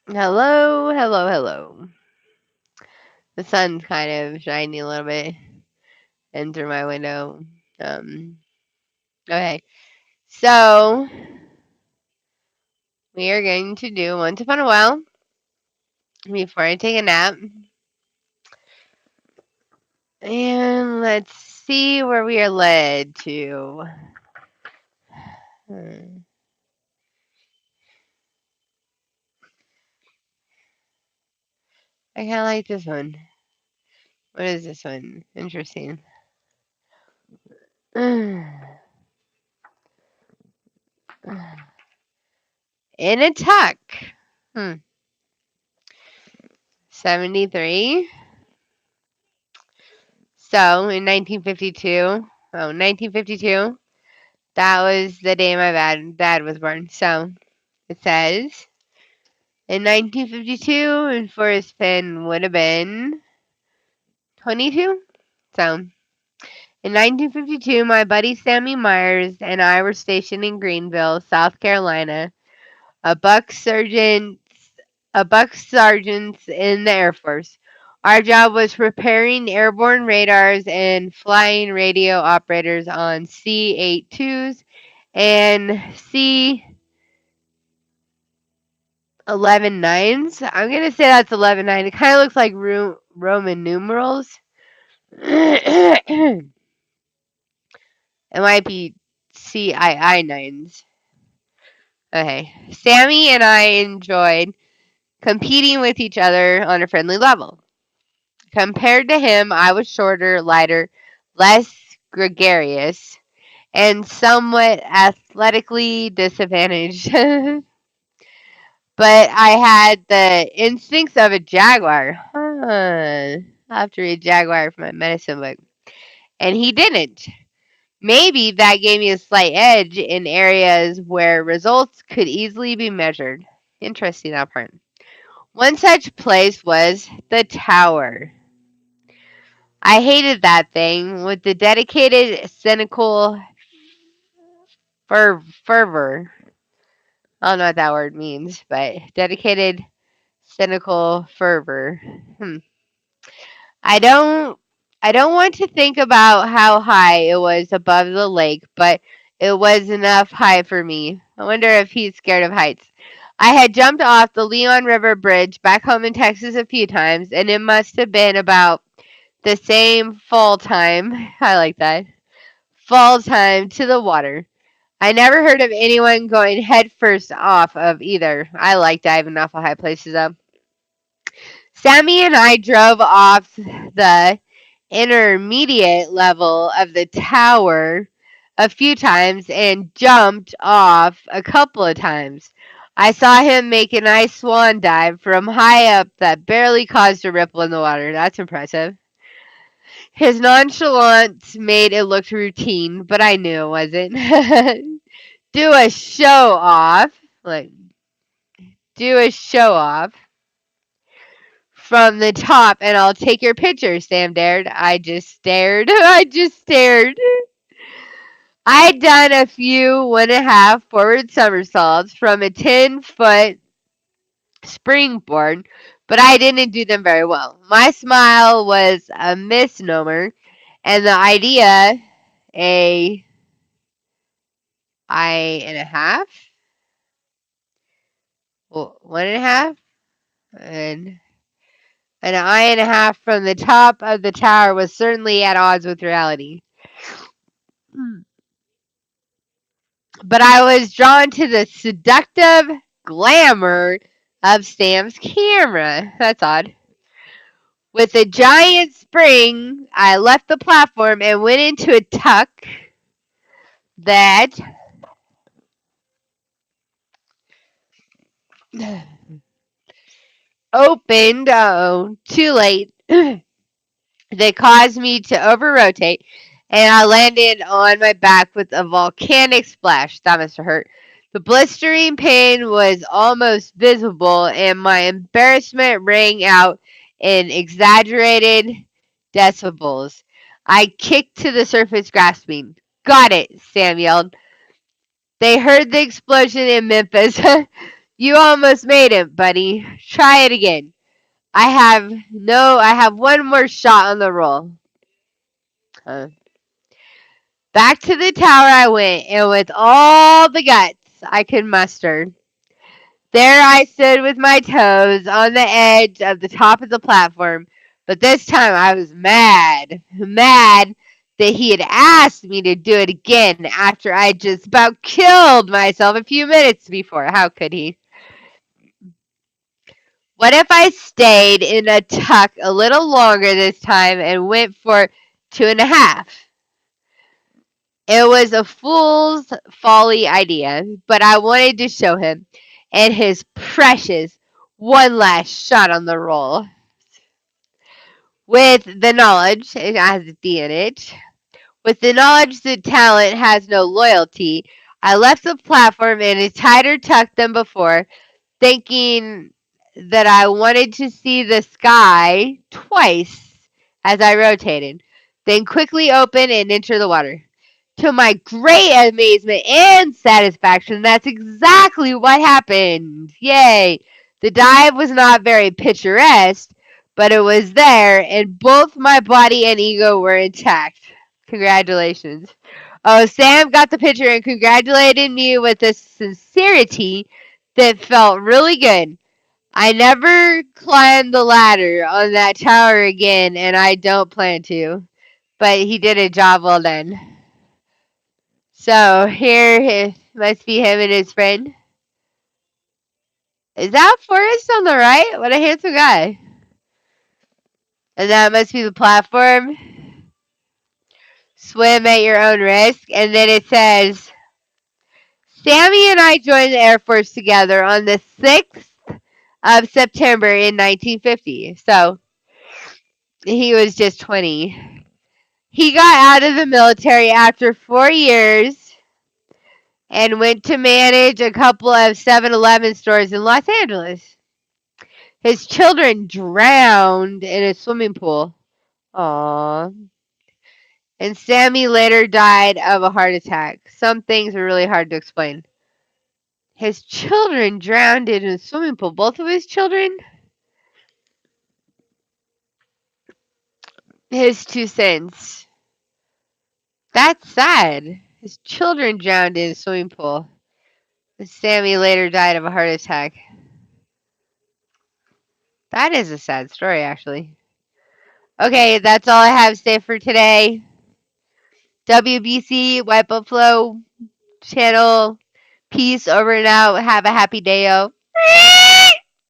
Hello, hello, hello. The sun's kind of shining a little bit in through my window. Um, okay, so we are going to do Once Upon a While before I take a nap. And let's see where we are led to. Hmm. I kind of like this one. What is this one? Interesting. In a tuck. Hmm. 73. So in 1952, 1952, that was the day my dad was born. So it says in 1952, and Forrest Finn would have been 22. So in 1952, my buddy Sammy Myers and I were stationed in Greenville, South Carolina. A buck sergeant, a buck sergeant in the Air Force. Our job was preparing airborne radars and flying radio operators on C-82s and C-11-9s. I'm gonna say that's 11-9. It kind of looks like Roman numerals. It might be CII-9s. Okay. Sammy and I enjoyed competing with each other on a friendly level. Compared to him, I was shorter, lighter, less gregarious, and somewhat athletically disadvantaged. But I had the instincts of a jaguar. Huh. I'll have to read Jaguar from my medicine book. And he didn't. Maybe that gave me a slight edge in areas where results could easily be measured. Interesting, that part. One such place was the tower. I hated that thing with the dedicated, cynical fervor. I don't know what that word means, but dedicated, cynical fervor. Hmm. I don't I don't want to think about how high it was above the lake, but it was enough high for me. I wonder if he's scared of heights. I had jumped off the Leon River Bridge back home in Texas a few times, and it must have been about the same fall time. I like that. Fall time to the water. I never heard of anyone going headfirst off of either. I like diving off of high places though. Sammy and I drove off the intermediate level of the tower a few times and jumped off a couple of times. I saw him make a nice swan dive from high up that barely caused a ripple in the water. That's impressive. His nonchalance made it look routine, but I knew it wasn't. Do a show off. Like, do a show off from the top and I'll take your picture, Sam dared. I just stared. I just stared. I'd done a few 1.5 forward somersaults from a 10-foot springboard, but I didn't do them very well. My smile was a misnomer, and the idea, a I and a half, well, 1.5, and an eye and a half from the top of the tower was certainly at odds with reality. But I was drawn to the seductive glamour of Sam's camera. That's odd. With a giant spring, I left the platform and went into a tuck that opened, oh, too late. They caused me to over rotate, and I landed on my back with a volcanic splash. That must have hurt. The blistering pain was almost visible, and my embarrassment rang out in exaggerated decibels. I kicked to the surface, grasping. Got it, Sam yelled. They heard the explosion in Memphis. You almost made it, buddy. Try it again. I have one more shot on the roll. Uh, Back to the tower I went, and with all the guts I could muster, there I stood with my toes on the edge of the top of the platform. But this time I was mad. Mad that he had asked me to do it again after I just about killed myself a few minutes before. How could he? What if I stayed in a tuck a little longer this time and went for 2.5? It was a fool's folly idea, but I wanted to show him and his precious one last shot on the roll. With the knowledge, it has a D in it, with the knowledge that talent has no loyalty, I left the platform in a tighter tuck than before, thinking that I wanted to see the sky twice as I rotated, then quickly open and enter the water. To my great amazement and satisfaction, that's exactly what happened. Yay! The dive was not very picturesque, but it was there, and both my body and ego were intact. Congratulations. Oh, Sam got the picture and congratulated me with a sincerity that felt really good. I never climbed the ladder on that tower again, and I don't plan to. But he did a job well done. So here it must be him and his friend. Is that Forrest on the right? What a handsome guy. And that must be the platform. Swim at your own risk. And then it says, Sammy and I joined the Air Force together on the 6th of September in 1950. So he was just 20. He got out of the military after 4 years and went to manage a couple of 7-Eleven stores in Los Angeles. His children drowned in a swimming pool. Aww. And Sammy later died of a heart attack. Some things are really hard to explain. His children drowned in a swimming pool. Both of his children? His 2 cents. That's sad. His children drowned in a swimming pool. And Sammy later died of a heart attack. That is a sad story, actually. Okay, that's all I have to say for today. WBC, White Buffalo channel. Peace over and out. Have a happy day, yo.